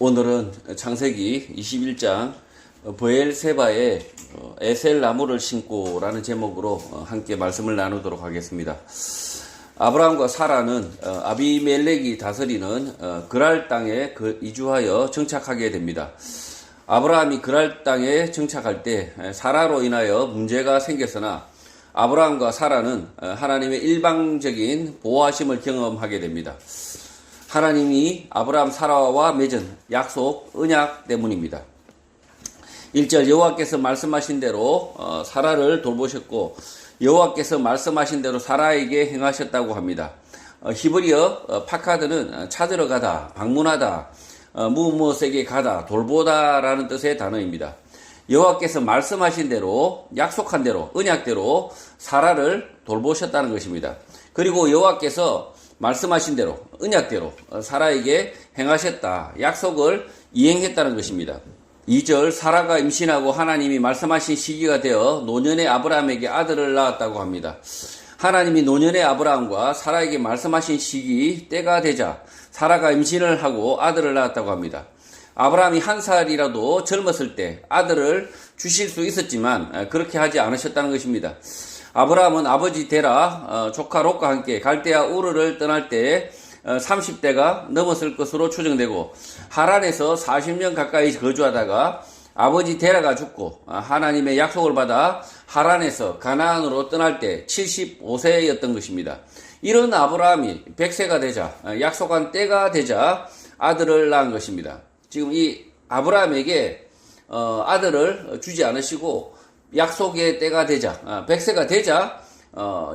오늘은 창세기 21장 브엘세바의 에셀 나무를 심고라는 제목으로 함께 말씀을 나누도록 하겠습니다. 아브라함과 사라는 아비멜렉이 다스리는 그랄 땅에 이주하여 정착하게 됩니다. 아브라함이 그랄 땅에 정착할 때 사라로 인하여 문제가 생겼으나 아브라함과 사라는 하나님의 일방적인 보호하심을 경험하게 됩니다. 하나님이 아브라함 사라와 맺은 약속, 언약 때문입니다. 1절 여호와께서 말씀하신 대로 사라를 돌보셨고 여호와께서 말씀하신 대로 사라에게 행하셨다고 합니다. 히브리어 파카드는 찾으러 가다, 방문하다, 무엇에게 가다, 돌보다라는 뜻의 단어입니다. 여호와께서 말씀하신 대로, 약속한 대로, 언약대로 사라를 돌보셨다는 것입니다. 그리고 여호와께서 말씀하신 대로, 언약대로 사라에게 행하셨다, 약속을 이행했다는 것입니다. 2절 사라가 임신하고 하나님이 말씀하신 시기가 되어 노년의 아브라함에게 아들을 낳았다고 합니다. 하나님이 노년의 아브라함과 사라에게 말씀하신 시기, 때가 되자 사라가 임신을 하고 아들을 낳았다고 합니다. 아브라함이 한 살이라도 젊었을 때 아들을 주실 수 있었지만 그렇게 하지 않으셨다는 것입니다. 아브라함은 아버지 데라, 조카 롯과 함께 갈대아 우르를 떠날 때 30대가 넘었을 것으로 추정되고 하란에서 40년 가까이 거주하다가 아버지 데라가 죽고 하나님의 약속을 받아 하란에서 가나안으로 떠날 때 75세였던 것입니다. 이런 아브라함이 100세가 되자, 약속한 때가 되자 아들을 낳은 것입니다. 지금 이 아브라함에게 아들을 주지 않으시고 약속의 때가 되자, 100세가 되자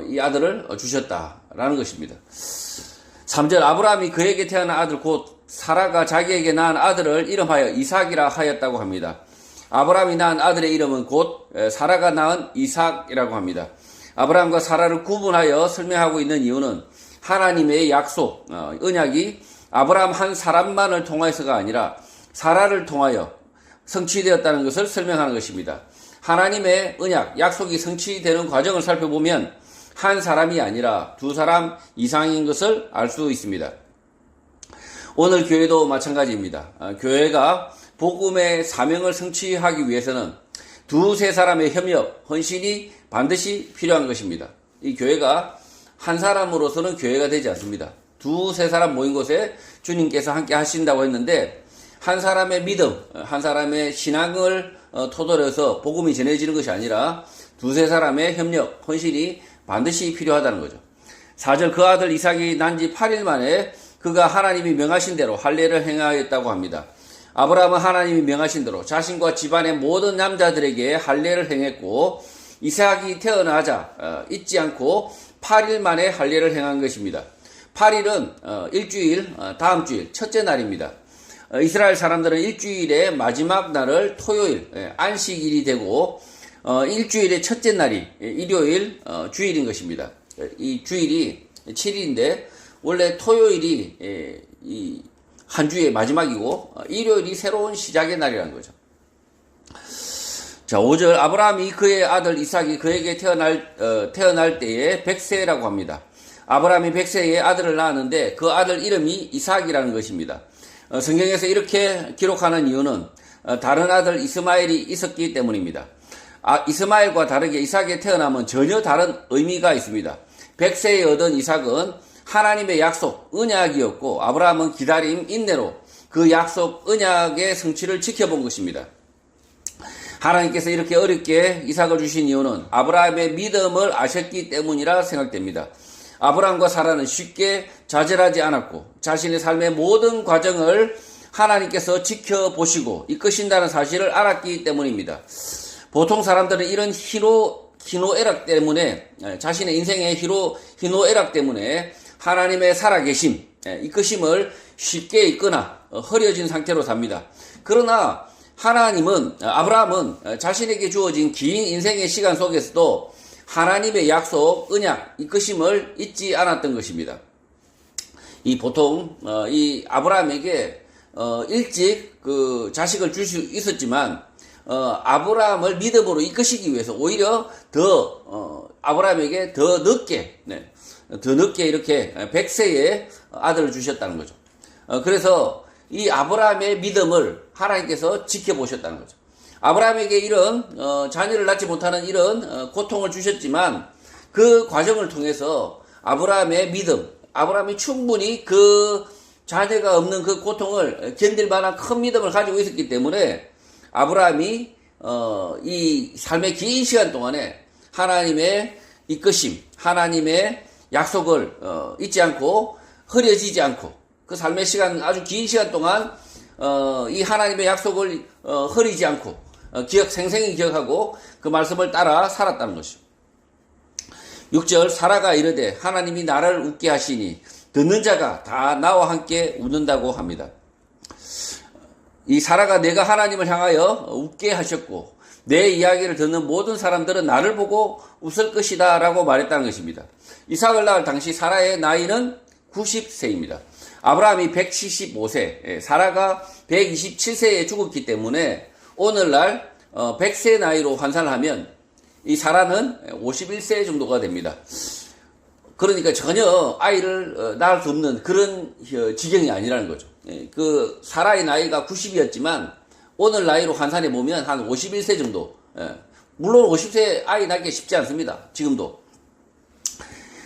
이 아들을 주셨다라는 것입니다. 3절 아브라함이 그에게 태어난 아들 곧 사라가 자기에게 낳은 아들을 이름하여 이삭이라 하였다고 합니다. 아브라함이 낳은 아들의 이름은 곧 사라가 낳은 이삭이라고 합니다. 아브라함과 사라를 구분하여 설명하고 있는 이유는 하나님의 약속, 언약이 아브라함 한 사람만을 통하여서가 아니라 사라를 통하여 성취되었다는 것을 설명하는 것입니다. 하나님의 언약, 약속이 성취되는 과정을 살펴보면 한 사람이 아니라 두 사람 이상인 것을 알 수 있습니다. 오늘 교회도 마찬가지입니다. 교회가 복음의 사명을 성취하기 위해서는 두세 사람의 협력, 헌신이 반드시 필요한 것입니다. 이 교회가 한 사람으로서는 교회가 되지 않습니다. 두세 사람 모인 곳에 주님께서 함께 하신다고 했는데 한 사람의 믿음, 한 사람의 신앙을 토대로 해서 복음이 전해지는 것이 아니라 두세 사람의 협력, 헌신이 반드시 필요하다는 거죠. 4절 그 아들 이삭이 난 지 8일 만에 그가 하나님이 명하신 대로 할례를 행하였다고 합니다. 아브라함은 하나님이 명하신 대로 자신과 집안의 모든 남자들에게 할례를 행했고 이삭이 태어나자 잊지 않고 8일 만에 할례를 행한 것입니다. 8일은 일주일, 다음 주일, 첫째 날입니다. 이스라엘 사람들은 일주일의 마지막 날을 토요일, 안식일이 되고 일주일의 첫째 날이 일요일, 주일인 것입니다. 이 주일이 7일인데 원래 토요일이 한 주의 마지막이고 일요일이 새로운 시작의 날이라는 거죠. 자, 5절 아브라함이 그의 아들 이삭이 그에게 태어날 때에 100세라고 합니다. 아브라함이 100세에 아들을 낳았는데 그 아들 이름이 이삭이라는 것입니다. 성경에서 이렇게 기록하는 이유는 다른 아들 이스마엘이 있었기 때문입니다. 이스마엘과 다르게 이삭의 태어남은 전혀 다른 의미가 있습니다. 100세에 얻은 이삭은 하나님의 약속, 언약이었고 아브라함은 기다림, 인내로 그 약속, 언약의 성취를 지켜본 것입니다. 하나님께서 이렇게 어렵게 이삭을 주신 이유는 아브라함의 믿음을 아셨기 때문이라 생각됩니다. 아브라함과 사라는 쉽게 좌절하지 않았고 자신의 삶의 모든 과정을 하나님께서 지켜보시고 이끄신다는 사실을 알았기 때문입니다. 보통 사람들은 이런 희노애락 때문에 자신의 인생의 희노애락 때문에 하나님의 살아계심, 이끄심을 쉽게 잊거나 흐려진 상태로 삽니다. 그러나 아브라함은 자신에게 주어진 긴 인생의 시간 속에서도 하나님의 약속, 언약, 이끄심을 잊지 않았던 것입니다. 보통 이 아브라함에게 일찍 그 자식을 줄 수 있었지만 아브라함을 믿음으로 이끄시기 위해서 오히려 아브라함에게 더 늦게 이렇게 100세에 아들을 주셨다는 거죠. 그래서 이 아브라함의 믿음을 하나님께서 지켜보셨다는 거죠. 아브라함에게 이런 자녀를 낳지 못하는 이런 고통을 주셨지만 그 과정을 통해서 아브라함의 믿음, 아브라함이 충분히 그 자녀가 없는 그 고통을 견딜 만한 큰 믿음을 가지고 있었기 때문에 아브라함이 이 삶의 긴 시간 동안에 하나님의 이끄심, 하나님의 약속을 잊지 않고 흐려지지 않고 그 삶의 시간, 아주 긴 시간 동안 이 하나님의 약속을 흐리지 않고 생생히 기억하고 그 말씀을 따라 살았다는 것이죠. 6절 사라가 이르되 하나님이 나를 웃게 하시니 듣는 자가 다 나와 함께 웃는다고 합니다. 이 사라가 내가 하나님을 향하여 웃게 하셨고 내 이야기를 듣는 모든 사람들은 나를 보고 웃을 것이다 라고 말했다는 것입니다. 이삭을 낳을 당시 사라의 나이는 90세입니다. 아브라함이 175세, 사라가 127세에 죽었기 때문에 오늘날 100세 나이로 환산을 하면 이 사라는 51세 정도가 됩니다. 그러니까 전혀 아이를 낳을 수 없는 그런 지경이 아니라는 거죠. 그 사라의 나이가 90이었지만 오늘 나이로 환산해 보면 한 51세 정도. 물론 50세 아이 낳기 쉽지 않습니다. 지금도.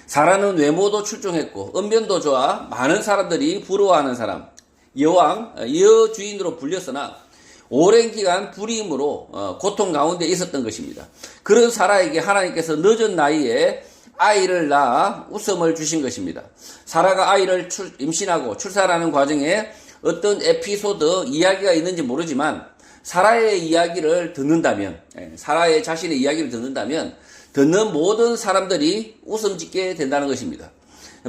사라는 외모도 출중했고 언변도 좋아 많은 사람들이 부러워하는 사람, 여왕, 여주인으로 불렸으나 오랜 기간 불임으로 고통 가운데 있었던 것입니다. 그런 사라에게 하나님께서 늦은 나이에 아이를 낳아 웃음을 주신 것입니다. 사라가 아이를 임신하고 출산하는 과정에 어떤 에피소드, 이야기가 있는지 모르지만 사라의 이야기를 듣는다면, 사라의 자신의 이야기를 듣는다면 듣는 모든 사람들이 웃음 짓게 된다는 것입니다.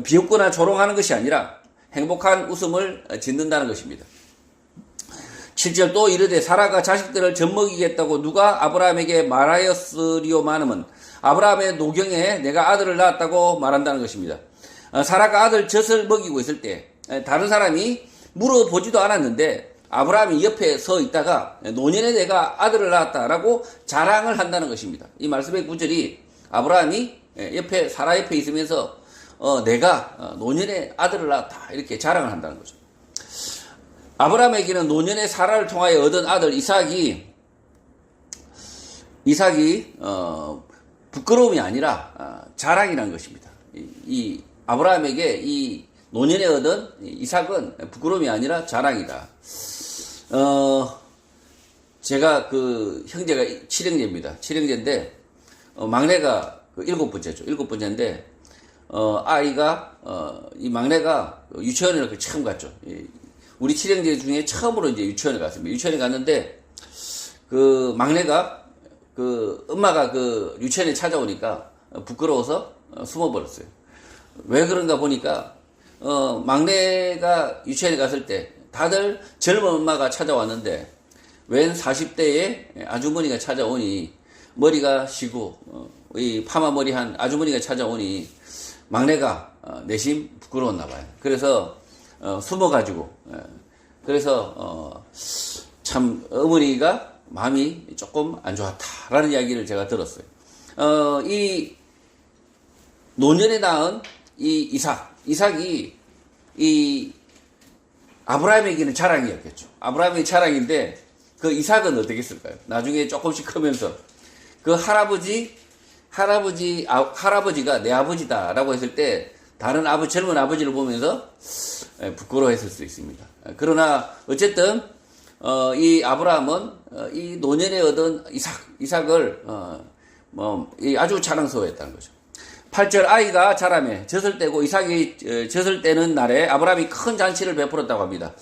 비웃거나 조롱하는 것이 아니라 행복한 웃음을 짓는다는 것입니다. 7절 또 이르되 사라가 자식들을 젖먹이겠다고 누가 아브라함에게 말하였으리오마는 아브라함의 노경에 내가 아들을 낳았다고 말한다는 것입니다. 사라가 아들 젖을 먹이고 있을 때 다른 사람이 물어보지도 않았는데 아브라함이 옆에 서 있다가 노년에 내가 아들을 낳았다라고 자랑을 한다는 것입니다. 이 말씀의 구절이 아브라함이 옆에 사라 옆에 있으면서 내가 노년에 아들을 낳았다 이렇게 자랑을 한다는 거죠. 아브라함에게는 노년에 사라를 통하여 얻은 아들 이삭이 부끄러움이 아니라 자랑이라는 것입니다. 이 아브라함에게 이 노년에 얻은 이삭은 부끄러움이 아니라 자랑이다. 제가 그 형제가 7형제입니다. 7형제인데 막내가 그 7번째죠. 7번째인데 이 막내가 유치원을 처음 갔죠. 우리 7형제 중에 처음으로 이제 유치원에 갔습니다. 유치원에 갔는데 그 막내가 그 엄마가 그 유치원에 찾아오니까 부끄러워서 숨어버렸어요. 왜 그런가 보니까 막내가 유치원에 갔을 때 다들 젊은 엄마가 찾아왔는데 웬 40대의 아주머니가 찾아오니 머리가 시고 이 파마머리 한 아주머니가 찾아오니 막내가 내심 부끄러웠나 봐요. 그래서 숨어가지고 그래서 참 어머니가 마음이 조금 안 좋았다라는 이야기를 제가 들었어요. 이 노년에 낳은 이 이삭이 이 아브라함에게는 자랑이었겠죠. 아브라함의 자랑인데 그 이삭은 어떻게 했을까요? 나중에 조금씩 크면서 그 할아버지가 내 아버지다라고 했을 때 다른 젊은 아버지를 보면서 부끄러워했을 수 있습니다. 그러나 어쨌든 이 아브라함은 이 노년에 얻은 이삭을 아주 자랑스러워했다는 거죠. 8절 아이가 자라매 젖을 떼고 이삭이 젖을 떼는 날에 아브라함이 큰 잔치를 베풀었다고 합니다.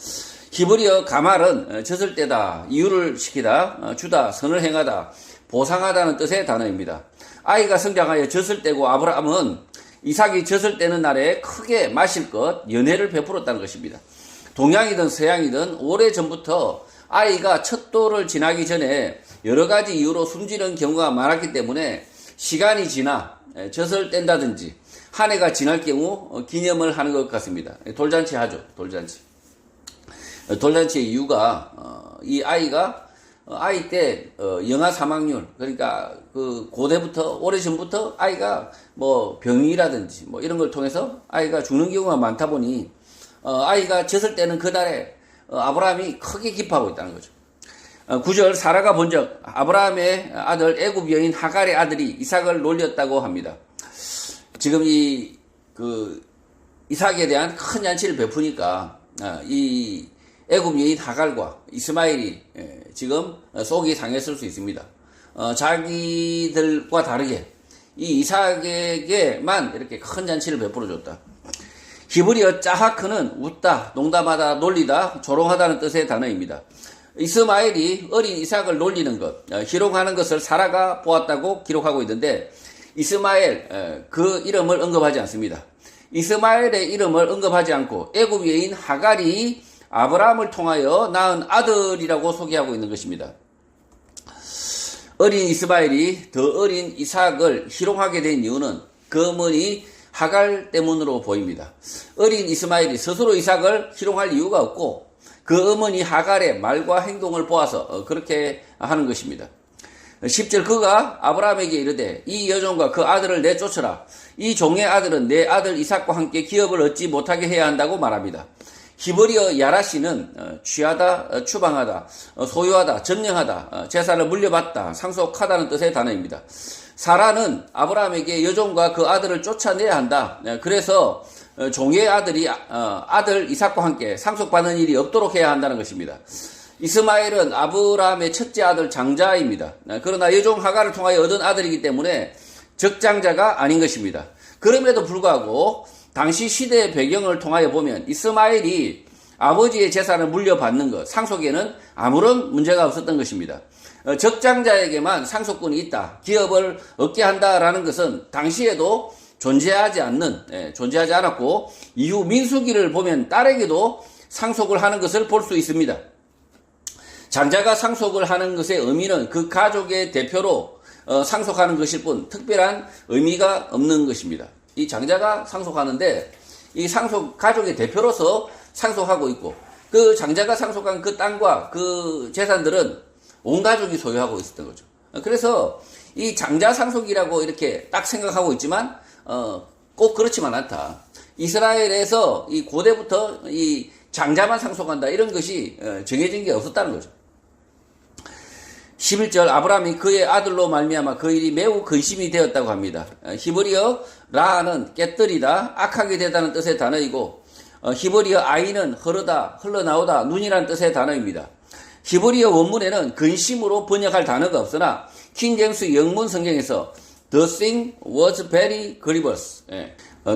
히브리어 가말은 젖을 떼다, 이유를 시키다, 주다, 선을 행하다, 보상하다는 뜻의 단어입니다. 아이가 성장하여 젖을 떼고 아브라함은 이삭이 젖을 떼는 날에 크게 마실 것, 연회를 베풀었다는 것입니다. 동양이든 서양이든 오래전부터 아이가 첫 돌을 지나기 전에 여러 가지 이유로 숨지는 경우가 많았기 때문에 시간이 지나 젖을 뗀다든지 한 해가 지날 경우 기념을 하는 것 같습니다. 돌잔치 하죠. 돌잔치의 이유가 이 아이가 아이 때 영아 사망률, 그러니까 그 고대부터 오래전부터 아이가 뭐 병이라든지 뭐 이런 걸 통해서 아이가 죽는 경우가 많다 보니 아이가 젖을 떼는 그날에 아브라함이 크게 기뻐하고 있다는 거죠. 9절 사라가 본적 아브라함의 아들 애굽 여인 하갈의 아들이 이삭을 놀렸다고 합니다. 지금 이삭에 대한 큰 잔치를 베푸니까 이 애굽 여인 하갈과 이스마엘이 지금 속이 상했을 수 있습니다. 자기들과 다르게 이 이삭에게만 이렇게 큰 잔치를 베풀어 줬다. 히브리어 짜하크는 웃다, 농담하다, 놀리다, 조롱하다는 뜻의 단어입니다. 이스마엘이 어린 이삭을 놀리는 것, 희롱하는 것을 사라가 보았다고 기록하고 있는데 이스마엘 그 이름을 언급하지 않습니다. 이스마엘의 이름을 언급하지 않고 애굽 여인 하갈이 아브라함을 통하여 낳은 아들이라고 소개하고 있는 것입니다. 어린 이스마엘이 더 어린 이삭을 희롱하게 된 이유는 그 어머니 하갈 때문으로 보입니다. 어린 이스마엘이 스스로 이삭을 희롱할 이유가 없고 그 어머니 하갈의 말과 행동을 보아서 그렇게 하는 것입니다. 10절 그가 아브라함에게 이르되 이 여종과 그 아들을 내쫓으라. 이 종의 아들은 내 아들 이삭과 함께 기업을 얻지 못하게 해야 한다고 말합니다. 히브리어 야라시는 취하다, 추방하다, 소유하다, 점령하다, 재산을 물려받다, 상속하다는 뜻의 단어입니다. 사라는 아브라함에게 여종과 그 아들을 쫓아내야 한다. 그래서 종의 아들이 아들 이삭과 함께 상속받는 일이 없도록 해야 한다는 것입니다. 이스마엘은 아브라함의 첫째 아들 장자입니다. 그러나 여종 하갈을 통하여 얻은 아들이기 때문에 적장자가 아닌 것입니다. 그럼에도 불구하고 당시 시대의 배경을 통하여 보면 이스마엘이 아버지의 재산을 물려받는 것, 상속에는 아무런 문제가 없었던 것입니다. 적장자에게만 상속권이 있다, 기업을 얻게 한다라는 것은 당시에도 존재하지 않았고 이후 민수기를 보면 딸에게도 상속을 하는 것을 볼 수 있습니다. 장자가 상속을 하는 것의 의미는 그 가족의 대표로 상속하는 것일 뿐 특별한 의미가 없는 것입니다. 이 장자가 상속하는데 이 가족의 대표로서 상속하고 있고 그 장자가 상속한 그 땅과 그 재산들은 온 가족이 소유하고 있었던 거죠. 그래서 이 장자 상속이라고 이렇게 딱 생각하고 있지만 꼭 그렇지만 않다. 이스라엘에서 이 고대부터 이 장자만 상속한다 이런 것이 정해진 게 없었다는 거죠. 11절 아브라함이 그의 아들로 말미암아 그 일이 매우 근심이 되었다고 합니다. 히브리어 라는 깨뜨리다, 악하게 되다는 뜻의 단어이고 히브리어 아이는 흐르다, 흘러나오다, 눈이라는 뜻의 단어입니다. 히브리어 원문에는 근심으로 번역할 단어가 없으나 킹제임스 영문 성경에서 The thing was very grievous.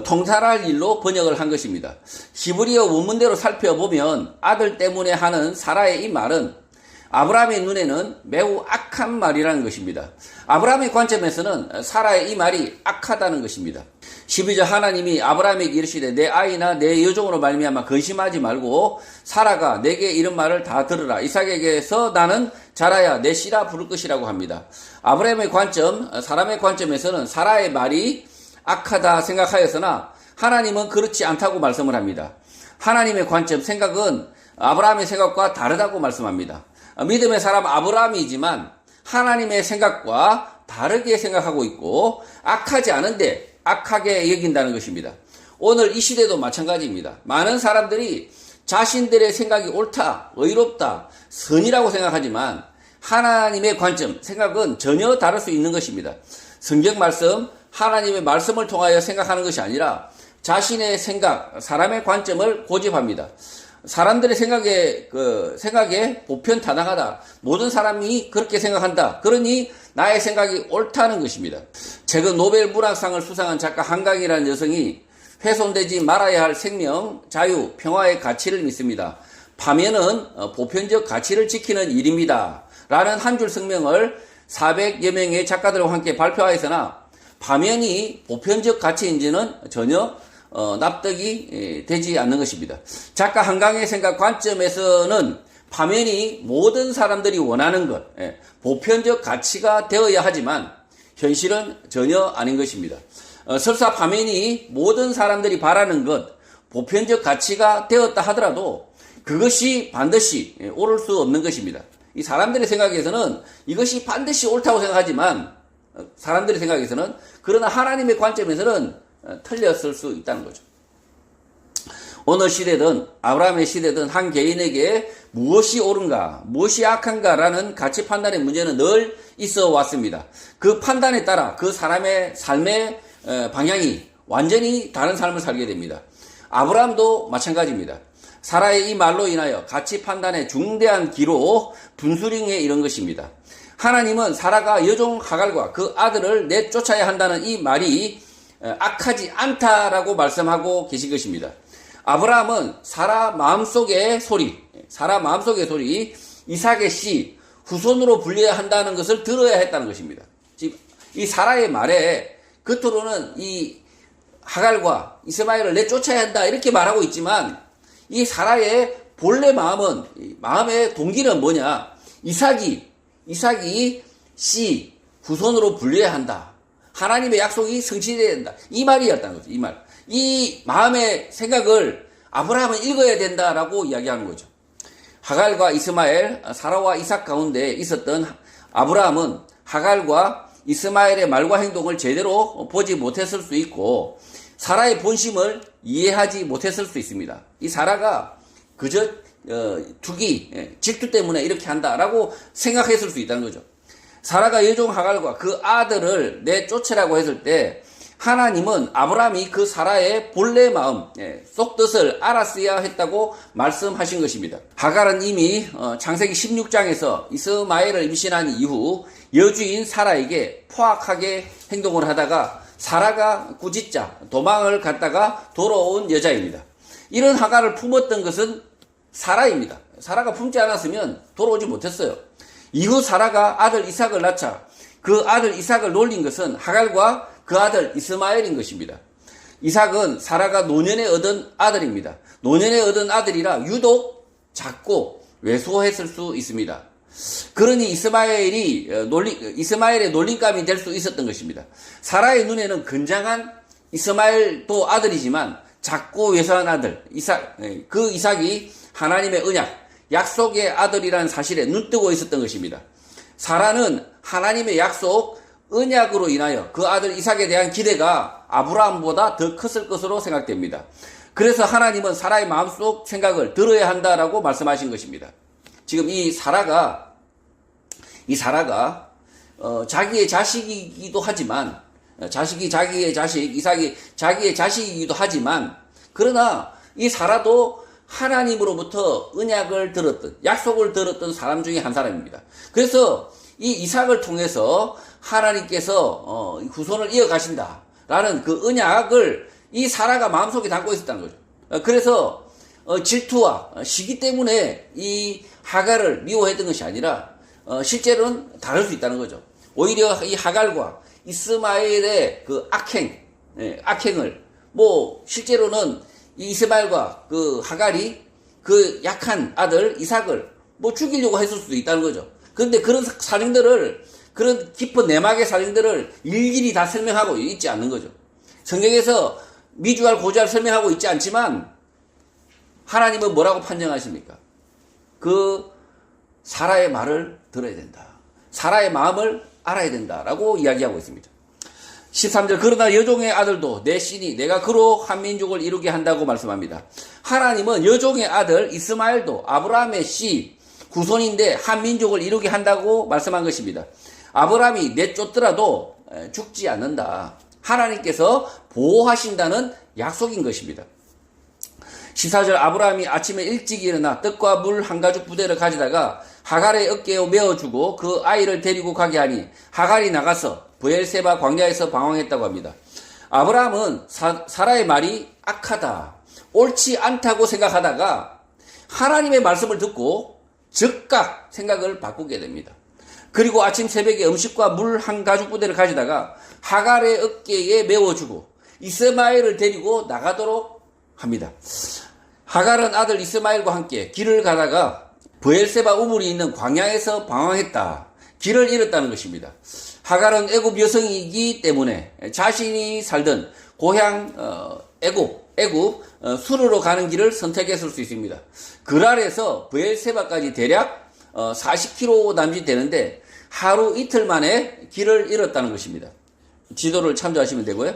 통달할 일로 번역을 한 것입니다. 히브리어 원문대로 살펴보면 아들 때문에 하는 사라의 이 말은 아브라함의 눈에는 매우 악한 말이라는 것입니다. 아브라함의 관점에서는 사라의 이 말이 악하다는 것입니다. 12절 하나님이 아브라함에게 이르시되 내 아이나 내 여종으로 말미암아 근심하지 말고 사라가 내게 이런 말을 다 들으라. 이삭에게서 나는 자라야 내 씨라 부를 것이라고 합니다. 아브라함의 관점, 사람의 관점에서는 사라의 말이 악하다 생각하였으나 하나님은 그렇지 않다고 말씀을 합니다. 하나님의 관점, 생각은 아브라함의 생각과 다르다고 말씀합니다. 믿음의 사람 아브라함이지만 하나님의 생각과 다르게 생각하고 있고 악하지 않은데 악하게 여긴다는 것입니다. 오늘 이 시대도 마찬가지입니다. 많은 사람들이 자신들의 생각이 옳다, 의롭다, 선이라고 생각하지만 하나님의 관점, 생각은 전혀 다를 수 있는 것입니다. 성경 말씀, 하나님의 말씀을 통하여 생각하는 것이 아니라 자신의 생각, 사람의 관점을 고집합니다. 사람들의 생각에 보편타당하다. 모든 사람이 그렇게 생각한다. 그러니 나의 생각이 옳다는 것입니다. 최근 노벨 문학상을 수상한 작가 한강이라는 여성이 훼손되지 말아야 할 생명, 자유, 평화의 가치를 믿습니다. 파면은 보편적 가치를 지키는 일입니다. 라는 한 줄 성명을 400여 명의 작가들과 함께 발표하였으나 파면이 보편적 가치인지는 전혀 납득이 되지 않는 것입니다. 작가 한강의 생각 관점에서는 파면이 모든 사람들이 원하는 것, 보편적 가치가 되어야 하지만 현실은 전혀 아닌 것입니다. 설사 파면이 모든 사람들이 바라는 것, 보편적 가치가 되었다 하더라도 그것이 반드시 옳을 수 없는 것입니다. 이 사람들의 생각에서는 이것이 반드시 옳다고 생각하지만 사람들의 생각에서는 그러나 하나님의 관점에서는 틀렸을 수 있다는 거죠. 어느 시대든 아브라함의 시대든 한 개인에게 무엇이 옳은가, 무엇이 악한가라는 가치 판단의 문제는 늘 있어 왔습니다. 그 판단에 따라 그 사람의 삶의 방향이 완전히 다른 삶을 살게 됩니다. 아브라함도 마찬가지입니다. 사라의 이 말로 인하여 가치 판단의 중대한 기로 분수령에 이른 것입니다. 하나님은 사라가 여종 하갈과 그 아들을 내쫓아야 한다는 이 말이 악하지 않다라고 말씀하고 계신 것입니다. 아브라함은 사라 마음속의 소리, 이삭의 씨, 후손으로 불려야 한다는 것을 들어야 했다는 것입니다. 지금 이 사라의 말에 겉으로는 이 하갈과 이스마엘을 내쫓아야 한다 이렇게 말하고 있지만 이 사라의 본래 마음의 동기는 뭐냐? 이삭이 씨, 후손으로 불려야 한다. 하나님의 약속이 성취되어야 된다. 이 말이었다는 거죠. 이 말. 이 마음의 생각을 아브라함은 읽어야 된다라고 이야기하는 거죠. 하갈과 이스마엘, 사라와 이삭 가운데 있었던 아브라함은 하갈과 이스마엘의 말과 행동을 제대로 보지 못했을 수 있고 사라의 본심을 이해하지 못했을 수 있습니다. 이 사라가 그저 질투 때문에 이렇게 한다라고 생각했을 수 있다는 거죠. 사라가 여종 하갈과 그 아들을 내쫓으라고 했을 때 하나님은 아브라함이 그 사라의 본래 마음, 속뜻을 알았어야 했다고 말씀하신 것입니다. 하갈은 이미 창세기 16장에서 이스마엘을 임신한 이후 여주인 사라에게 포악하게 행동을 하다가 사라가 꾸짖자 도망을 갔다가 돌아온 여자입니다. 이런 하갈을 품었던 것은 사라입니다. 사라가 품지 않았으면 돌아오지 못했어요. 이후 사라가 아들 이삭을 낳자 그 아들 이삭을 놀린 것은 하갈과 그 아들 이스마엘인 것입니다. 이삭은 사라가 노년에 얻은 아들입니다. 노년에 얻은 아들이라 유독 작고 왜소했을 수 있습니다. 그러니 이스마엘의 놀림감이 될 수 있었던 것입니다. 사라의 눈에는 건장한 이스마엘도 아들이지만 작고 왜소한 아들 그 이삭이 하나님의 언약, 약속의 아들이라는 사실에 눈뜨고 있었던 것입니다. 사라는 하나님의 약속, 언약으로 인하여 그 아들 이삭에 대한 기대가 아브라함보다 더 컸을 것으로 생각됩니다. 그래서 하나님은 사라의 마음속 생각을 들어야 한다라고 말씀하신 것입니다. 지금 이 사라가 자기의 자식이기도 하지만 자식이 자기의 자식, 이삭이 자기의 자식이기도 하지만 그러나 이 사라도 하나님으로부터 언약을 들었던, 약속을 들었던 사람 중에 한 사람입니다. 그래서 이 이삭을 통해서 하나님께서 후손을 이어가신다라는 그 언약을 이 사라가 마음속에 담고 있었다는 거죠. 그래서 질투와 시기 때문에 이 하갈을 미워했던 것이 아니라 실제로는 다를 수 있다는 거죠. 오히려 이 하갈과 이스마엘의 그 악행을 실제로는 이 이스마엘과 그 하갈이 그 약한 아들 이삭을 죽이려고 했을 수도 있다는 거죠. 그런데 그런 깊은 내막의 사정들을 일일이 다 설명하고 있지 않는 거죠. 성경에서 미주알 고주알 설명하고 있지 않지만 하나님은 뭐라고 판정하십니까? 그 사라의 말을 들어야 된다. 사라의 마음을 알아야 된다라고 이야기하고 있습니다. 13절 그러나 여종의 아들도 내 씨니 내가 그로 한 민족을 이루게 한다고 말씀합니다. 하나님은 여종의 아들 이스마엘도 아브라함의 씨 후손인데 한 민족을 이루게 한다고 말씀한 것입니다. 아브라함이 내쫓더라도 죽지 않는다. 하나님께서 보호하신다는 약속인 것입니다. 14절 아브라함이 아침에 일찍 일어나 떡과 물 한 가죽 부대를 가져다가 하갈의 어깨에 메어주고 그 아이를 데리고 가게 하니 하갈이 나가서 브엘세바 광야에서 방황했다고 합니다. 아브라함은 사라의 말이 악하다, 옳지 않다고 생각하다가 하나님의 말씀을 듣고 즉각 생각을 바꾸게 됩니다. 그리고 아침 새벽에 음식과 물 한 가죽 부대를 가져다가 하갈의 어깨에 메워주고 이스마엘을 데리고 나가도록 합니다. 하갈은 아들 이스마엘과 함께 길을 가다가 브엘세바 우물이 있는 광야에서 방황했다. 길을 잃었다는 것입니다. 하갈은 애굽 여성이기 때문에 자신이 살던 고향 애굽 수르로 가는 길을 선택했을 수 있습니다. 그랄에서 브엘세바까지 대략 40km 남짓 되는데 하루 이틀 만에 길을 잃었다는 것입니다. 지도를 참조하시면 되고요.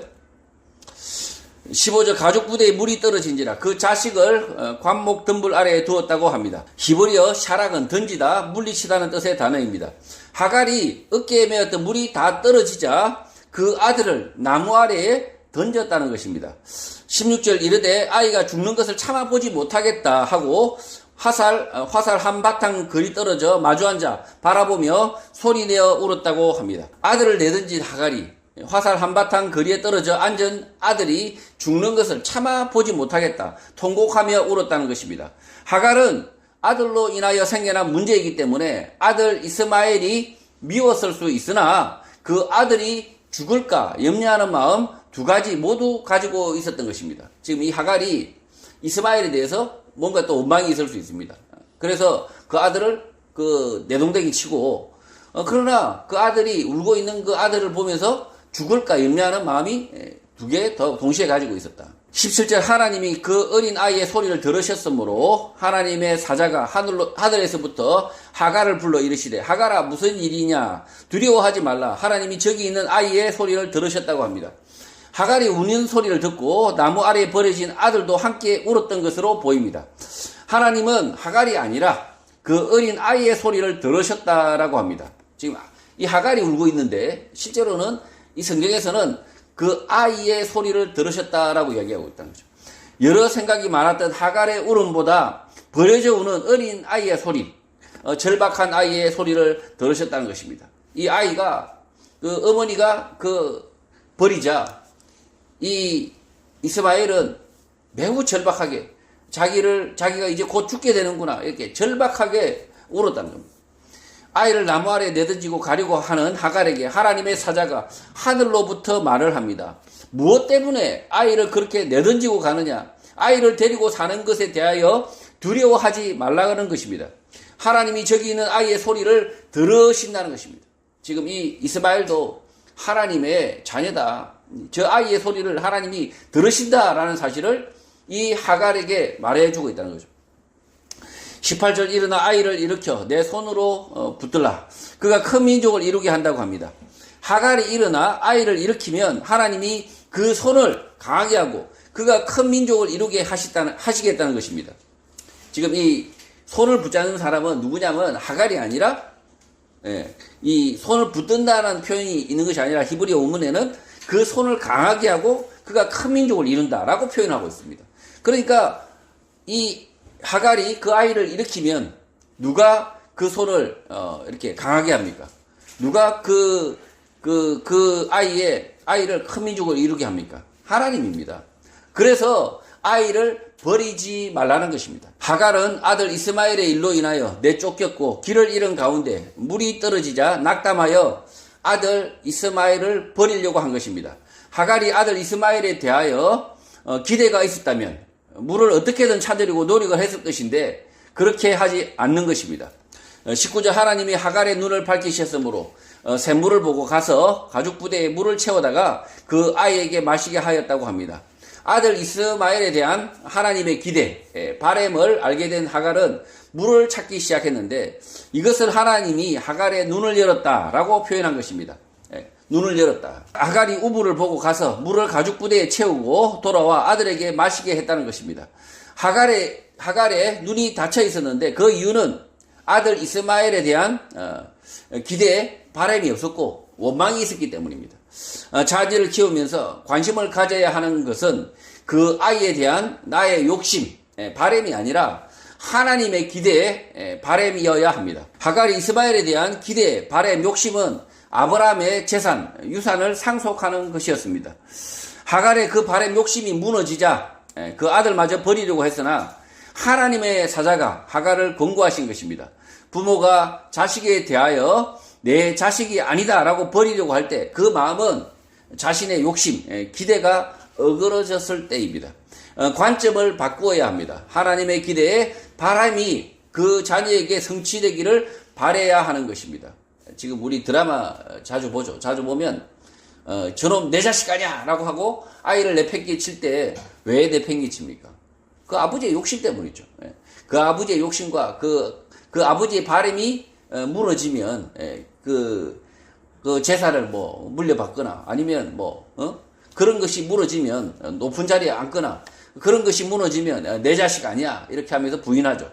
15절 가죽부대에 물이 떨어진지라 그 자식을 관목 덤불 아래에 두었다고 합니다. 히브리어 샤락은 던지다, 물리치다는 뜻의 단어입니다. 하갈이 어깨에 메었던 물이 다 떨어지자 그 아들을 나무 아래에 던졌다는 것입니다. 16절 이르되 아이가 죽는 것을 참아보지 못하겠다 하고 화살 한바탕 걸이 떨어져 마주 앉아 바라보며 소리내어 울었다고 합니다. 아들을 내던진 하갈이 화살 한바탕 거리에 떨어져 앉은 아들이 죽는 것을 참아보지 못하겠다 통곡하며 울었다는 것입니다. 하갈은 아들로 인하여 생겨난 문제이기 때문에 아들 이스마엘이 미웠을 수 있으나 그 아들이 죽을까 염려하는 마음 두 가지 모두 가지고 있었던 것입니다. 지금 이 하갈이 이스마엘에 대해서 뭔가 또 원망이 있을 수 있습니다. 그래서 그 아들을 내동댕이 치고 그러나 그 아들이 울고 있는 그 아들을 보면서 죽을까 염려하는 마음이 두 개 더 동시에 가지고 있었다. 17절 하나님이 그 어린 아이의 소리를 들으셨으므로 하나님의 사자가 하늘에서부터 하갈을 불러 이르시되 하갈아 무슨 일이냐 두려워하지 말라 하나님이 저기 있는 아이의 소리를 들으셨다고 합니다. 하갈이 우는 소리를 듣고 나무 아래에 버려진 아들도 함께 울었던 것으로 보입니다. 하나님은 하갈이 아니라 그 어린 아이의 소리를 들으셨다라고 합니다. 지금 이 하갈이 울고 있는데 실제로는 이 성경에서는 그 아이의 소리를 들으셨다라고 이야기하고 있다는 거죠. 여러 생각이 많았던 하갈의 울음보다 버려져 우는 어린 아이의 소리, 절박한 아이의 소리를 들으셨다는 것입니다. 이 아이가 어머니가 버리자 이 이스마엘은 매우 절박하게 자기가 이제 곧 죽게 되는구나 이렇게 절박하게 울었다는 겁니다. 아이를 나무 아래에 내던지고 가려고 하는 하갈에게 하나님의 사자가 하늘로부터 말을 합니다. 무엇 때문에 아이를 그렇게 내던지고 가느냐? 아이를 데리고 사는 것에 대하여 두려워하지 말라는 것입니다. 하나님이 저기 있는 아이의 소리를 들으신다는 것입니다. 지금 이 이스마엘도 하나님의 자녀다. 저 아이의 소리를 하나님이 들으신다라는 사실을 이 하갈에게 말해주고 있다는 거죠. 18절 일어나 아이를 일으켜 내 손으로 붙들라. 그가 큰 민족을 이루게 한다고 합니다. 하갈이 일어나 아이를 일으키면 하나님이 그 손을 강하게 하고 그가 큰 민족을 이루게 하시겠다는 것입니다. 지금 이 손을 붙잡는 사람은 누구냐면 하갈이 아니라 이 손을 붙든다는 표현이 있는 것이 아니라 히브리 원문에는 그 손을 강하게 하고 그가 큰 민족을 이룬다라고 표현하고 있습니다. 그러니까 이 하갈이 그 아이를 일으키면 누가 그 손을 이렇게 강하게 합니까? 누가 그 아이를 큰 민족을 이루게 합니까? 하나님입니다. 그래서 아이를 버리지 말라는 것입니다. 하갈은 아들 이스마엘의 일로 인하여 내쫓겼고 길을 잃은 가운데 물이 떨어지자 낙담하여 아들 이스마엘을 버리려고 한 것입니다. 하갈이 아들 이스마엘에 대하여 기대가 있었다면 물을 어떻게든 찾으려고 노력을 했을 것인데 그렇게 하지 않는 것입니다. 19절 하나님이 하갈의 눈을 밝히셨으므로 샘물을 보고 가서 가죽부대에 물을 채워다가 그 아이에게 마시게 하였다고 합니다. 아들 이스마엘에 대한 하나님의 기대, 바램을 알게 된 하갈은 물을 찾기 시작했는데 이것을 하나님이 하갈의 눈을 열었다라고 표현한 것입니다. 눈을 열었다. 하갈이 우물을 보고 가서 물을 가죽부대에 채우고 돌아와 아들에게 마시게 했다는 것입니다. 하갈의 눈이 닫혀 있었는데 그 이유는 아들 이스마엘에 대한 기대에 바람이 없었고 원망이 있었기 때문입니다. 자녀를 키우면서 관심을 가져야 하는 것은 그 아이에 대한 나의 욕심, 바람이 아니라 하나님의 기대에 바람이어야 합니다. 하갈이 이스마엘에 대한 기대, 바람, 욕심은 아브라함의 재산, 유산을 상속하는 것이었습니다. 하갈의 그 바람 욕심이 무너지자 그 아들마저 버리려고 했으나 하나님의 사자가 하갈을 권고하신 것입니다. 부모가 자식에 대하여 내 자식이 아니다라고 버리려고 할 때 그 마음은 자신의 욕심, 기대가 어그러졌을 때입니다. 관점을 바꾸어야 합니다. 하나님의 기대에 바람이 그 자녀에게 성취되기를 바라야 하는 것입니다. 지금 우리 드라마 자주 보죠. 자주 보면 저놈 내 자식 아니야 라고 하고 아이를 내팽개칠 때 왜 내팽개칩니까? 그 아버지의 욕심 때문이죠. 그 아버지의 욕심과 그 아버지의 바람이 무너지면 그 재산을 물려받거나 아니면 그런 것이 무너지면 높은 자리에 앉거나 그런 것이 무너지면 내 자식 아니야 이렇게 하면서 부인하죠.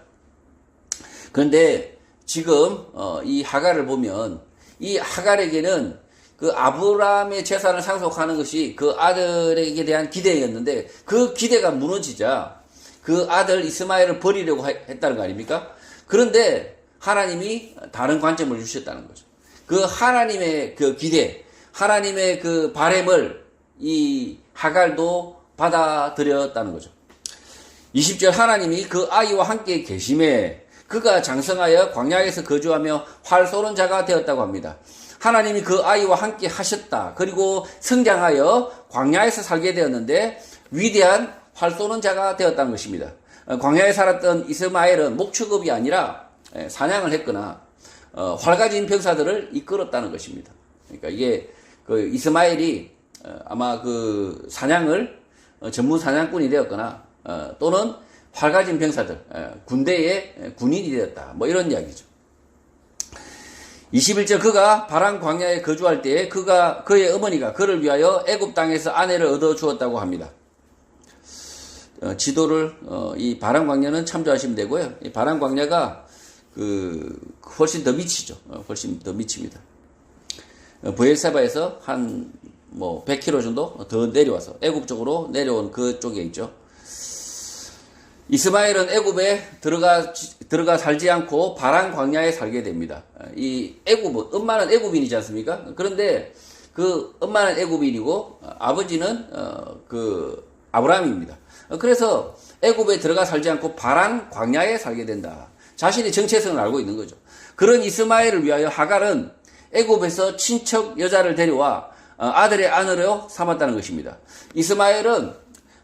그런데 지금 이 하갈을 보면 이 하갈에게는 그 아브라함의 재산을 상속하는 것이 그 아들에게 대한 기대였는데 그 기대가 무너지자 그 아들 이스마엘을 버리려고 했다는 거 아닙니까? 그런데 하나님이 다른 관점을 주셨다는 거죠. 그 하나님의 그 기대, 하나님의 그 바램을 이 하갈도 받아들였다는 거죠. 20절 하나님이 그 아이와 함께 계심에 그가 장성하여 광야에서 거주하며 활 쏘는 자가 되었다고 합니다. 하나님이 그 아이와 함께 하셨다. 그리고 성장하여 광야에서 살게 되었는데 위대한 활 쏘는 자가 되었다는 것입니다. 광야에 살았던 이스마엘은 목축업이 아니라 사냥을 했거나 활 가진 병사들을 이끌었다는 것입니다. 그러니까 이게 그 이스마엘이 아마 그 사냥을 전문 사냥꾼이 되었거나 또는 활 가진 병사들 군대의 군인이 되었다. 뭐 이런 이야기죠. 21절 그가 바란 광야에 거주할 때에 그의 어머니가 그를 위하여 애굽 땅에서 아내를 얻어 주었다고 합니다. 지도를 이 바란 광야는 참조하시면 되고요. 이 바란 광야가 그 훨씬 더 미치죠. 훨씬 더 미칩니다. 브엘세바에서 한 뭐 100km 정도 더 내려와서 애굽 쪽으로 내려온 그쪽에 있죠. 이스마엘은 애굽에 들어가 살지 않고 바란 광야에 살게 됩니다. 이 애굽은 엄마는 애굽인이지 않습니까? 그런데 그 엄마는 애굽인이고 아버지는 그 아브라함입니다. 그래서 애굽에 들어가 살지 않고 바란 광야에 살게 된다. 자신의 정체성을 알고 있는 거죠. 그런 이스마엘을 위하여 하갈은 애굽에서 친척 여자를 데려와 아들의 아내로 삼았다는 것입니다. 이스마엘은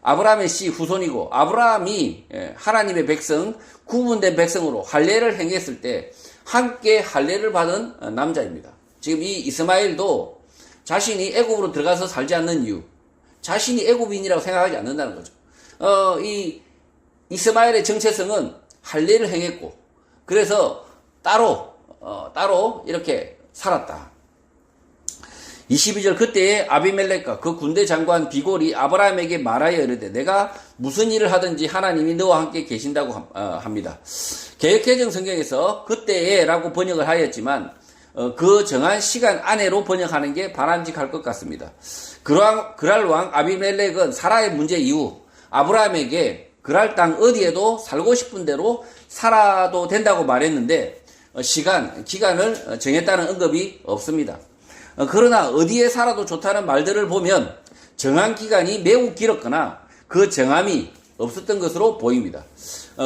아브라함의 씨 후손이고 아브라함이 하나님의 백성, 구분된 백성으로 할례를 행했을 때 함께 할례를 받은 남자입니다. 지금 이 이스마엘도 자신이 애굽으로 들어가서 살지 않는 이유, 자신이 애굽인이라고 생각하지 않는다는 거죠. 이 이스마엘의 정체성은 할례를 행했고 그래서 따로 이렇게 살았다. 22절 그때에 아비멜렉과 그 군대 장관 비골이 아브라함에게 말하여 이르되 내가 무슨 일을 하든지 하나님이 너와 함께 계신다고 합니다. 개역개정 성경에서 그때에 라고 번역을 하였지만 그 정한 시간 안에로 번역하는 게 바람직할 것 같습니다. 그랄 왕 아비멜렉은 사라의 문제 이후 아브라함에게 그랄 땅 어디에도 살고 싶은 대로 살아도 된다고 말했는데 기간을 정했다는 언급이 없습니다. 그러나 어디에 살아도 좋다는 말들을 보면 정한 기간이 매우 길었거나 그 정함이 없었던 것으로 보입니다.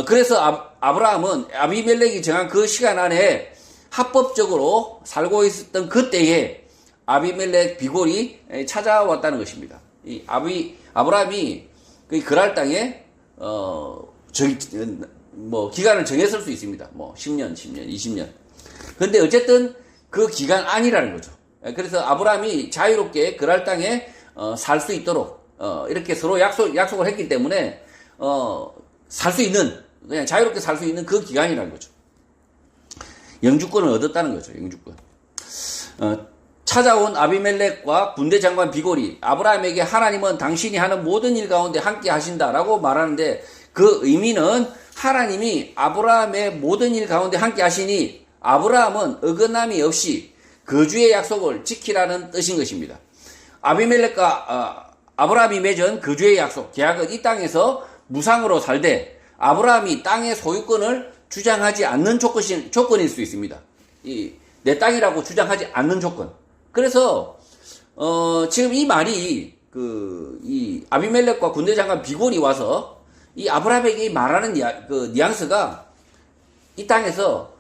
그래서 아브라함은 아비멜렉이 정한 그 시간 안에 합법적으로 살고 있었던 그때에 아비멜렉 비골이 찾아왔다는 것입니다. 이 아브라함이 그 그랄 땅에 기간을 정했을 수 있습니다. 10년, 20년. 근데 어쨌든 그 기간 아니라는 거죠. 그래서 아브라함이 자유롭게 그랄 땅에 살 수 있도록 이렇게 서로 약속을 했기 때문에 살 수 있는 그냥 자유롭게 살 수 있는 그 기간이라는 거죠. 영주권을 얻었다는 거죠. 영주권. 찾아온 아비멜렉과 군대 장관 비골이 아브라함에게 하나님은 당신이 하는 모든 일 가운데 함께 하신다라고 말하는데 그 의미는 하나님이 아브라함의 모든 일 가운데 함께 하시니 아브라함은 어긋남이 없이 거주의 약속을 지키라는 뜻인 것입니다. 아비멜렉과 아브라함이 맺은 거주의 약속, 계약은 이 땅에서 무상으로 살되 아브라함이 땅의 소유권을 주장하지 않는 조건일 수 있습니다. 내 땅이라고 주장하지 않는 조건. 그래서 지금 이 말이 이 아비멜렉과 군대 장관 비골이 와서 이 아브라함에게 말하는 뉘앙스가 이 땅에서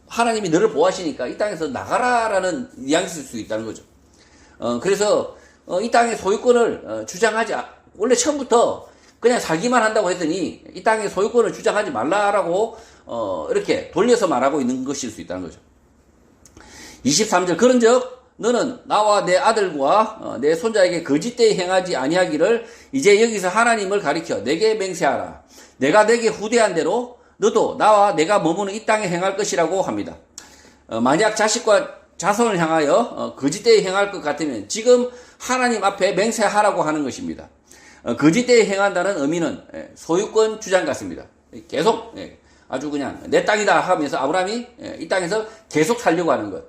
하나님이 너를 보호하시니까 이 땅에서 나가라라는 뉘앙스일 수 있다는 거죠. 그래서 이 땅의 소유권을 원래 처음부터 그냥 살기만 한다고 했더니 이 땅의 소유권을 주장하지 말라라고 이렇게 돌려서 말하고 있는 것일 수 있다는 거죠. 23절 그런즉 너는 나와 내 아들과 내 손자에게 거짓되이 행하지 아니하기를 이제 여기서 하나님을 가리켜 내게 맹세하라. 내가 내게 후대한 대로 너도 나와 내가 머무는 이 땅에 행할 것이라고 합니다. 만약 자식과 자손을 향하여 거짓되이 행할 것 같으면 지금 하나님 앞에 맹세하라고 하는 것입니다. 거짓되이 행한다는 의미는 소유권 주장 같습니다. 계속 아주 그냥 내 땅이다 하면서 아브라함이 이 땅에서 계속 살려고 하는 것,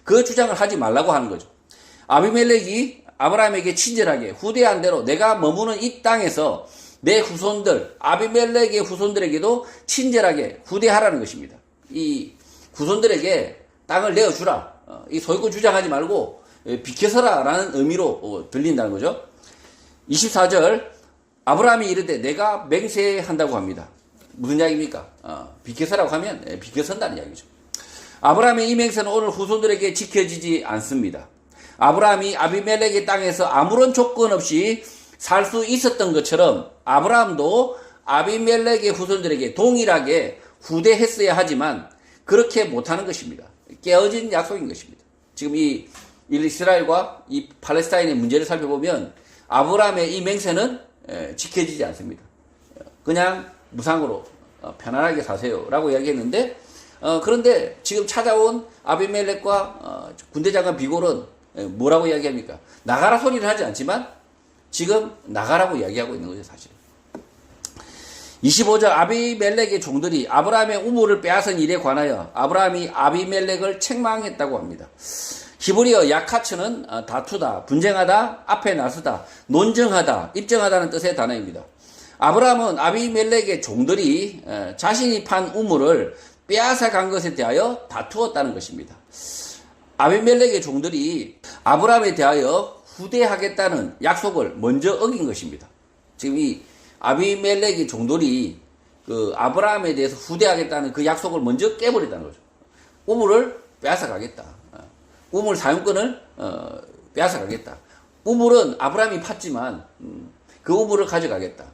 그 주장을 하지 말라고 하는 거죠. 아비멜렉이 아브라함에게 친절하게 후대한 대로 내가 머무는 이 땅에서 내 후손들, 아비멜렉의 후손들에게도 친절하게 후대하라는 것입니다. 이 후손들에게 땅을 내어주라, 이 소유권 주장하지 말고 비켜서라 라는 의미로 들린다는 거죠. 24절 아브라함이 이르되 내가 맹세한다고 합니다. 무슨 이야기입니까? 비켜서라고 하면 비켜선다는 이야기죠. 아브라함의 이 맹세는 오늘 후손들에게 지켜지지 않습니다. 아브라함이 아비멜렉의 땅에서 아무런 조건 없이 살 수 있었던 것처럼 아브라함도 아비멜렉의 후손들에게 동일하게 후대했어야 하지만 그렇게 못하는 것입니다. 깨어진 약속인 것입니다. 지금 이 이스라엘과 이 팔레스타인의 문제를 살펴보면 아브라함의 이 맹세는 지켜지지 않습니다. 그냥 무상으로 편안하게 사세요라고 이야기했는데 그런데 지금 찾아온 아비멜렉과 군대장관 비골은 뭐라고 이야기합니까? 나가라 소리는 하지 않지만 지금 나가라고 이야기하고 있는 거죠, 사실. 25절 아비멜렉의 종들이 아브라함의 우물을 빼앗은 일에 관하여 아브라함이 아비멜렉을 책망했다고 합니다. 히브리어 야카츠는 다투다, 분쟁하다, 앞에 나서다, 논증하다, 입증하다는 뜻의 단어입니다. 아브라함은 아비멜렉의 종들이 자신이 판 우물을 빼앗아 간 것에 대하여 다투었다는 것입니다. 아비멜렉의 종들이 아브라함에 대하여 후대하겠다는 약속을 먼저 어긴 것입니다. 지금 이 아비멜렉의 종들이 그 아브라함에 대해서 후대하겠다는 그 약속을 먼저 깨버렸다는 거죠. 우물을 빼앗아 가겠다. 우물 사용권을 빼앗아 가겠다. 우물은 아브라함이 팠지만 그 우물을 가져가겠다.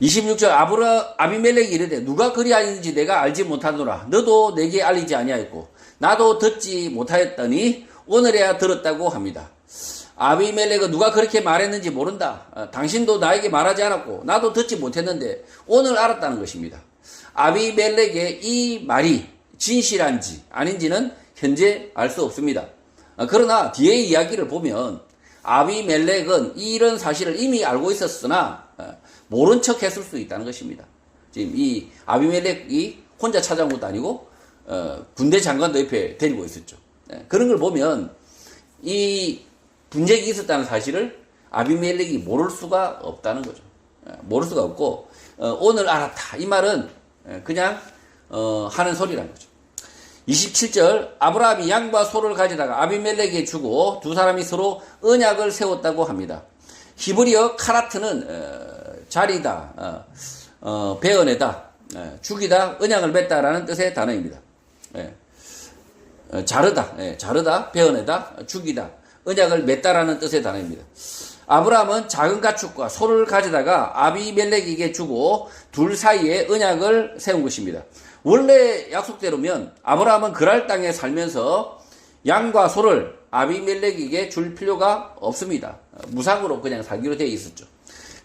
26절 아비멜렉이 이르되 누가 그리하였는지 내가 알지 못하노라. 너도 내게 알리지 아니하였고 나도 듣지 못하였더니 오늘에야 들었다고 합니다. 아비멜렉은 누가 그렇게 말했는지 모른다. 당신도 나에게 말하지 않았고 나도 듣지 못했는데 오늘 알았다는 것입니다. 아비멜렉의 이 말이 진실한지 아닌지는 현재 알 수 없습니다. 그러나 뒤의 이야기를 보면 아비멜렉은 이런 사실을 이미 알고 있었으나 모른 척 했을 수 있다는 것입니다. 지금 이 아비멜렉이 혼자 찾아온 것도 아니고 군대 장관도 옆에 데리고 있었죠. 그런 걸 보면 이 분쟁이 있었다는 사실을 아비멜렉이 모를 수가 없다는 거죠. 모를 수가 없고 오늘 알았다. 이 말은 그냥 하는 소리라는 거죠. 27절 아브라함이 양과 소를 가져다가 아비멜렉에게 주고 두 사람이 서로 언약을 세웠다고 합니다. 히브리어 카라트는 자리다, 배언에다, 죽이다, 언약을 맺다라는 뜻의 단어입니다. 자르다, 배언에다, 죽이다, 언약을 맺다라는 뜻의 단어입니다. 아브라함은 작은 가축과 소를 가져다가 아비멜렉에게 주고 둘 사이에 언약을 세운 것입니다. 원래 약속대로면 아브라함은 그랄 땅에 살면서 양과 소를 아비멜렉에게 줄 필요가 없습니다. 무상으로 그냥 살기로 되어 있었죠.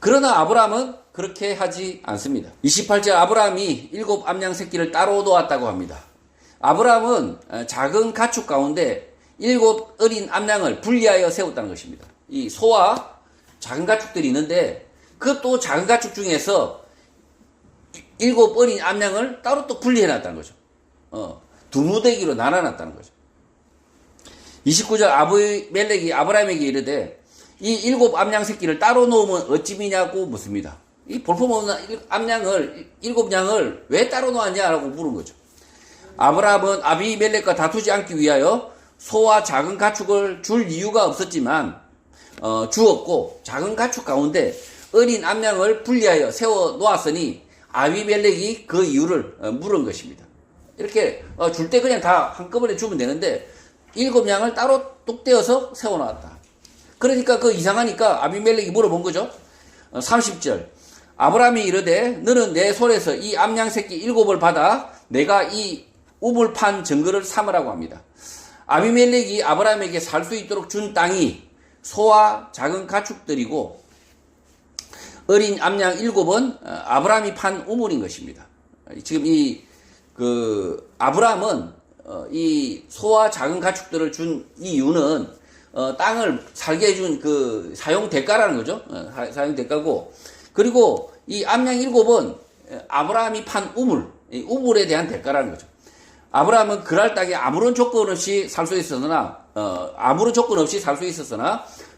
그러나 아브라함은 그렇게 하지 않습니다. 28절 아브라함이 7 암양 새끼를 따로 놓았다고 합니다. 아브라함은 작은 가축 가운데 7 어린 암양을 분리하여 세웠다는 것입니다. 이 소와 작은 가축들이 있는데 그 또 작은 가축 중에서 7 어린 암양을 따로 또 분리해놨다는 거죠. 두 무대기로 나눠놨다는 거죠. 29절 아비멜렉이 아브라함에게 이르되 이 7 암양 새끼를 따로 놓으면 어찌미냐고 묻습니다. 이 볼품없는 암양을 7 양을 왜 따로 놓았냐라고 물은 거죠. 아브라함은 아비멜렉과 다투지 않기 위하여 소와 작은 가축을 줄 이유가 없었지만 주었고 작은 가축 가운데 어린 암양을 분리하여 세워 놓았으니 아비멜렉이 그 이유를 물은 것입니다. 이렇게 줄 때 그냥 다 한꺼번에 주면 되는데 7 양을 따로 뚝 떼어서 세워 놨다. 그러니까 그 이상하니까 아비멜렉이 물어본 거죠. 30절 아브라함이 이르되 너는 내 손에서 이 암양 새끼 7을 받아 내가 이 우물 판 증거를 삼으라고 합니다. 아비멜렉이 아브라함에게 살 수 있도록 준 땅이 소와 작은 가축들이고 어린 암양 7은 아브라함이 판 우물인 것입니다. 지금 아브라함은 이 소와 작은 가축들을 준 이유는 땅을 살게 해준 그 사용 대가라는 거죠. 사용 대가고, 그리고 이 암양 7은 아브라함이 판 우물, 이 우물에 대한 대가라는 거죠. 아브라함은 그랄 땅에 아무런 조건 없이 살 수 있었으나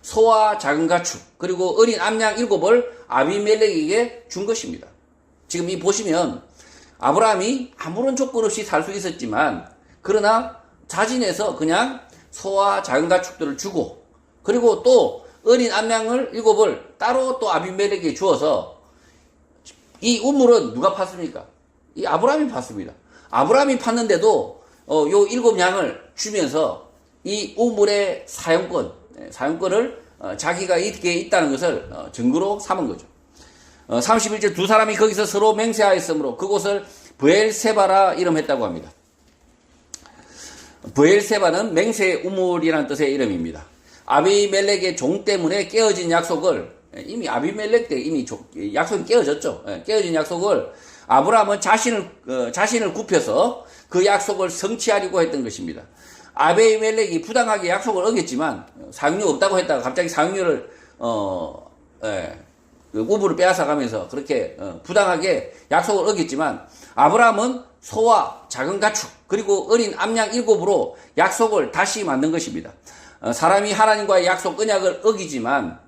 소와 작은 가축 그리고 어린 암양 7을 아비멜렉에게 준 것입니다. 지금 이 보시면 아브라함이 아무런 조건 없이 살 수 있었지만 그러나 자진해서 그냥 소와 작은 가축들을 주고, 그리고 또 어린 암양을 7을 따로 또 아비멜렉에게 주어서, 이 우물은 누가 팠습니까? 이 아브라함이 팠습니다. 아브라함이 팠는데도 요 7양을 주면서 이 우물의 사용권을 자기가 이게 있다는 것을 증거로 삼은 거죠. 31절 두 사람이 거기서 서로 맹세하였으므로 그곳을 브엘세바라 이름했다고 합니다. 브엘세바는 맹세의 우물이라는 뜻의 이름입니다. 아비멜렉의 종 때문에 깨어진 약속을, 이미 아비멜렉 때 이미 약속이 깨어졌죠. 깨어진 약속을 아브라함은 자신을 굽혀서 그 약속을 성취하려고 했던 것입니다. 아비멜렉이 부당하게 약속을 어겼지만, 사용료 없다고 했다가 갑자기 사용료를 그 우물을 빼앗아가면서 그렇게 부당하게 약속을 어겼지만, 아브라함은 소와 작은 가축 그리고 어린 암양 7으로 약속을 다시 만든 것입니다. 사람이 하나님과의 약속 언약을 어기지만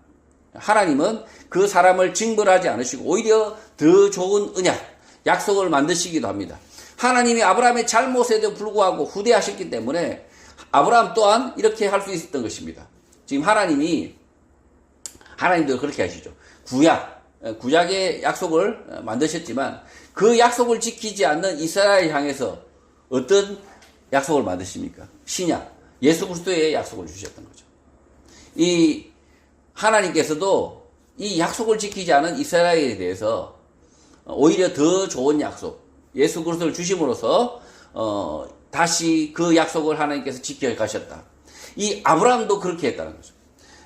하나님은 그 사람을 징벌하지 않으시고 오히려 더 좋은 언약, 약속을 만드시기도 합니다. 하나님이 아브라함의 잘못에도 불구하고 후대하셨기 때문에 아브라함 또한 이렇게 할 수 있었던 것입니다. 지금 하나님도 그렇게 하시죠. 구약의 약속을 만드셨지만 그 약속을 지키지 않는 이스라엘 향해서 어떤 약속을 만드십니까? 신약, 예수 그리스도의 약속을 주셨던 거죠. 이 하나님께서도 이 약속을 지키지 않은 이스라엘에 대해서 오히려 더 좋은 약속, 예수 그리스도를 주심으로써 다시 그 약속을 하나님께서 지켜가셨다. 이 아브라함도 그렇게 했다는 거죠.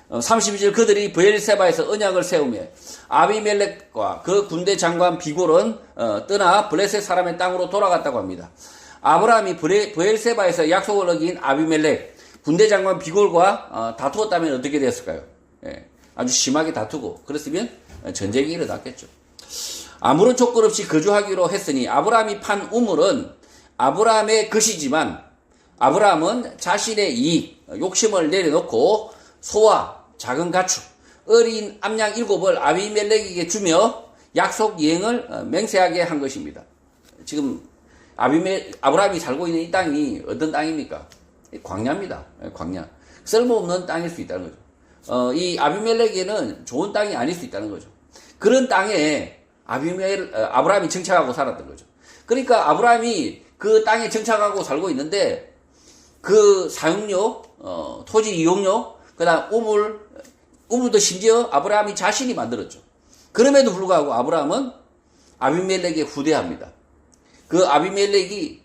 32절 그들이 브엘세바에서 언약을 세우며 아비멜렉과 그 군대 장관 비골은 떠나 블레셋 사람의 땅으로 돌아갔다고 합니다. 아브라함이 브엘세바에서 약속을 어긴 아비멜렉, 군대 장관 비골과 다투었다면 어떻게 됐을까요? 아주 심하게 다투고 그랬으면 전쟁이 일어났겠죠. 아무런 조건 없이 거주하기로 했으니 아브라함이 판 우물은 아브라함의 것이지만 아브라함은 자신의 이익, 욕심을 내려놓고 소와 작은 가축, 어린 암양 7을 아비멜렉에게 주며 약속 이행을 맹세하게 한 것입니다. 지금 아브라함이 살고 있는 이 땅이 어떤 땅입니까? 광야입니다. 광야. 쓸모없는 땅일 수 있다는 거죠. 이 아비멜렉에는 좋은 땅이 아닐 수 있다는 거죠. 그런 땅에 아브라함이 정착하고 살았던 거죠. 그러니까 아브라함이 그 땅에 정착하고 살고 있는데 그 사용료, 토지 이용료, 그 다음 우물도 심지어 아브라함이 자신이 만들었죠. 그럼에도 불구하고 아브라함은 아비멜렉에 후대합니다. 그 아비멜렉이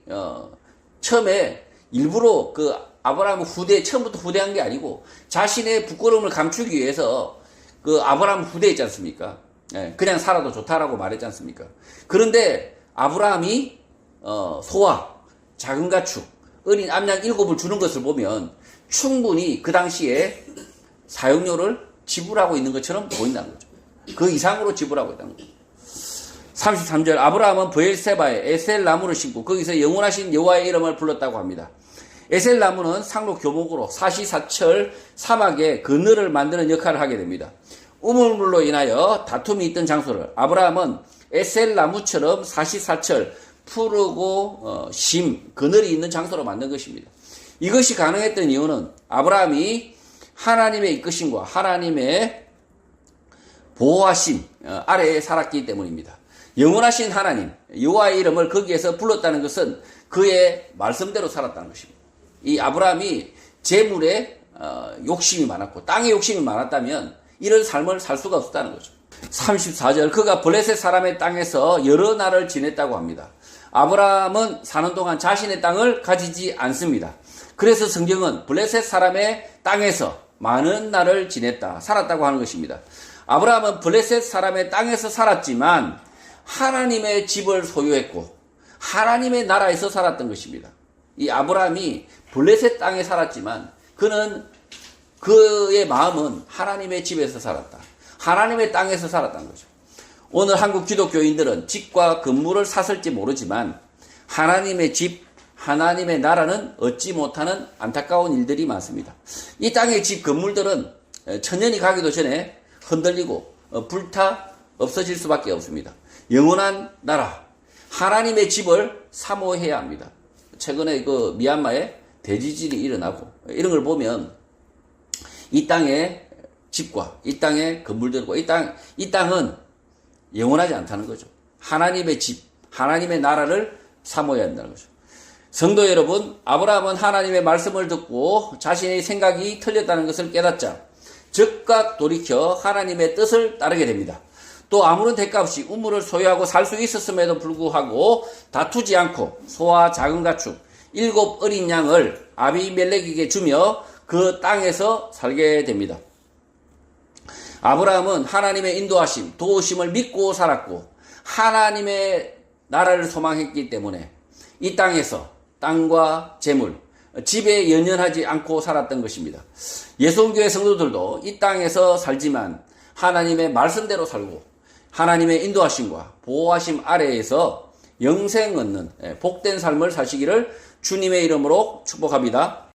처음에 일부러 그 아브라함 처음부터 후대한 게 아니고 자신의 부끄러움을 감추기 위해서 그 아브라함 후대했지 않습니까? 그냥 살아도 좋다라고 말했지 않습니까? 그런데 아브라함이 소와 작은 가축, 어린 암양 7을 주는 것을 보면 충분히 그 당시에 사용료를 지불하고 있는 것처럼 보인다는 거죠. 그 이상으로 지불하고 있다는 거죠. 33절 아브라함은 브엘세바에 에셀 나무를 심고 거기서 영원하신 여호와의 이름을 불렀다고 합니다. 에셀 나무는 상로 교목으로 사시사철 사막에 그늘을 만드는 역할을 하게 됩니다. 우물물로 인하여 다툼이 있던 장소를 아브라함은 에셀 나무처럼 사시사철 푸르고 그늘이 있는 장소로 만든 것입니다. 이것이 가능했던 이유는 아브라함이 하나님의 이끄심과 하나님의 보호하심 아래에 살았기 때문입니다. 영원하신 하나님 여호와의 이름을 거기에서 불렀다는 것은 그의 말씀대로 살았다는 것입니다. 이 아브라함이 재물에 욕심이 많았고 땅에 욕심이 많았다면 이런 삶을 살 수가 없었다는 거죠. 34절 그가 블레셋 사람의 땅에서 여러 날을 지냈다고 합니다. 아브라함은 사는 동안 자신의 땅을 가지지 않습니다. 그래서 성경은 블레셋 사람의 땅에서 많은 날을 지냈다, 살았다고 하는 것입니다. 아브라함은 블레셋 사람의 땅에서 살았지만 하나님의 집을 소유했고 하나님의 나라에서 살았던 것입니다. 이 아브라함이 블레셋 땅에 살았지만 그의 마음은 하나님의 집에서 살았다. 하나님의 땅에서 살았다는 거죠. 오늘 한국 기독교인들은 집과 건물을 샀을지 모르지만 하나님의 집, 하나님의 나라는 얻지 못하는 안타까운 일들이 많습니다. 이 땅의 집, 건물들은 천년이 가기도 전에 흔들리고 불타 없어질 수밖에 없습니다. 영원한 나라, 하나님의 집을 사모해야 합니다. 최근에 그 미얀마에 대지진이 일어나고 이런 걸 보면 이 땅의 집과 이 땅의 건물들과 이 땅은 영원하지 않다는 거죠. 하나님의 집, 하나님의 나라를 사모해야 한다는 거죠. 성도 여러분, 아브라함은 하나님의 말씀을 듣고 자신의 생각이 틀렸다는 것을 깨닫자 즉각 돌이켜 하나님의 뜻을 따르게 됩니다. 또 아무런 대가 없이 우물을 소유하고 살 수 있었음에도 불구하고 다투지 않고 소와 작은 가축 7 어린 양을 아비멜렉에게 주며 그 땅에서 살게 됩니다. 아브라함은 하나님의 인도하심, 도우심을 믿고 살았고 하나님의 나라를 소망했기 때문에 이 땅에서 땅과 재물, 집에 연연하지 않고 살았던 것입니다. 예수교회 성도들도 이 땅에서 살지만 하나님의 말씀대로 살고 하나님의 인도하심과 보호하심 아래에서 영생 얻는 복된 삶을 사시기를 주님의 이름으로 축복합니다.